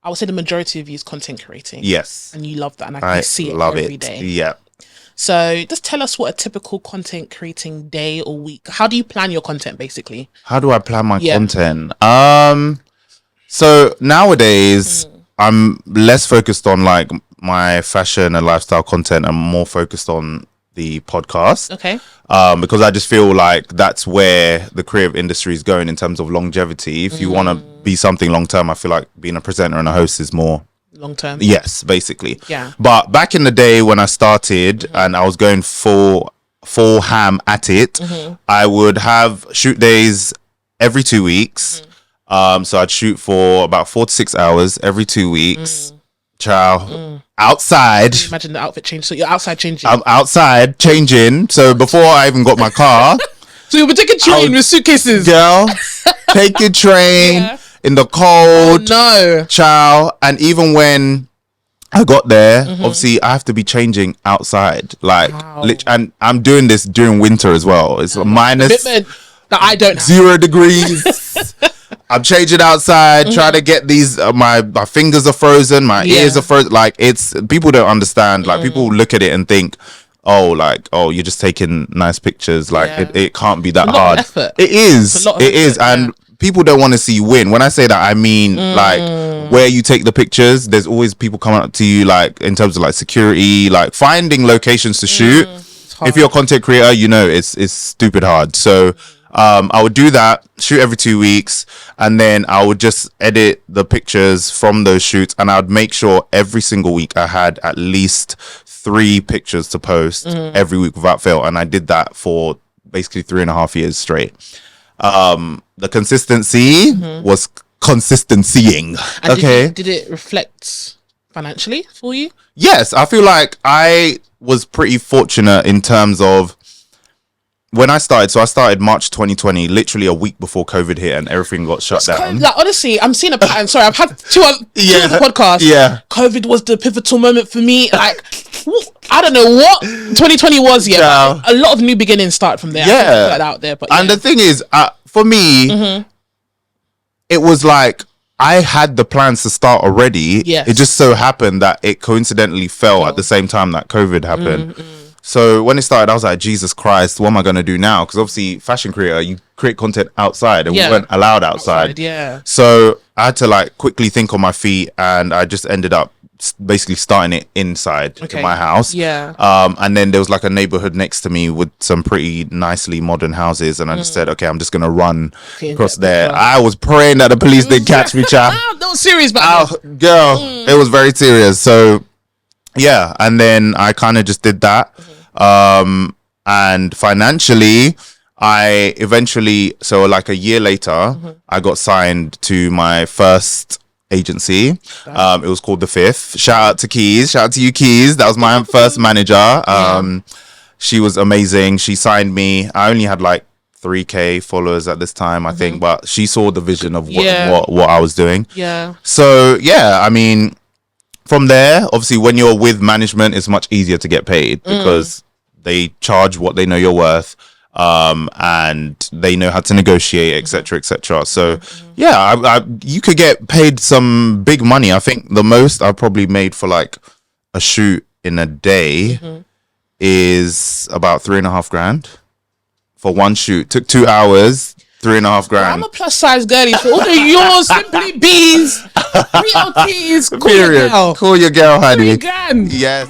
I would say the majority of you is content creating. Yes. And you love that, and I can see it every day. Yeah. So just tell us what a typical content creating day or week. How do you plan your content, basically? How do I plan my content? So nowadays I'm less focused on like my fashion and lifestyle content. I'm more focused on the podcast. Okay. Because I just feel like that's where the creative industry is going in terms of longevity. If you want to be something long term, I feel like being a presenter and a host is more long term. Yes, basically. Yeah. But back in the day when I started and I was going full ham at it, I would have shoot days every 2 weeks. So I'd shoot for about 4 to 6 hours every 2 weeks. Outside. Imagine the outfit change. So you're outside changing. I'm outside changing. So before I even got my car. So you'll be taking train with suitcases. Girl, take your train in the cold. Oh, no. Ciao. And even when I got there, obviously I have to be changing outside. Like, and I'm doing this during winter as well. It's minus that I don't have. 0 degrees. I'm changing outside, trying to get these. My fingers are frozen, my ears are frozen. Like, it's people don't understand. Like, people look at it and think, oh, you're just taking nice pictures. Like, it can't be that hard. Effort. It is. It is, and people don't want to see you win. When I say that, I mean like where you take the pictures. There's always people coming up to you, like in terms of like security, like finding locations to shoot. If you're a content creator, you know it's stupid hard. So I would do that, shoot every 2 weeks, and then I would just edit the pictures from those shoots, and I would make sure every single week I had at least 3 pictures to post every week without fail. And I did that for basically 3.5 years straight. The consistency was consistencying. And did it reflect financially for you? Yes, I feel like I was pretty fortunate in terms of when I started. So I started March 2020, literally a week before COVID hit and everything got shut down. Like, honestly, I'm seeing a pattern. Sorry, I've had two of the podcasts. Yeah. COVID was the pivotal moment for me. Like, I don't know what 2020 was yet. Yeah. A lot of new beginnings start from there. Yeah. I put that out there. But and the thing is, for me, it was like I had the plans to start already. Yes. It just so happened that it coincidentally fell at the same time that COVID happened. So when it started, I was like, Jesus Christ, what am I going to do now? Because obviously, fashion creator, you create content outside, and we weren't allowed outside. So I had to like quickly think on my feet, and I just ended up basically starting it inside in my house. And then there was like a neighborhood next to me with some pretty nicely modern houses, and I just said, okay, I'm just gonna run across there. I was praying that the police didn't catch me, child. That was serious, girl. It was very serious. So yeah, and then I kind of just did that. And financially, I eventually, so like a year later, I got signed to my first agency. It was called The Fifth. Shout out to Keys. Shout out to you, Keys. That was my first manager. She was amazing. She signed me. I only had like 3K followers at this time, I think, but she saw the vision of what I was doing. So yeah, I mean, from there, obviously, when you're with management, it's much easier to get paid because they charge what they know you're worth. And they know how to negotiate, etc., etc. So yeah, you could get paid some big money. I think the most I probably made for like a shoot in a day is about 3.5 grand for one shoot. Took 2 hours, 3.5 grand. I'm a plus size girlie, so order yours, Simply Bees, 3 LTs. Call your girl, honey. 3 grand. Yes.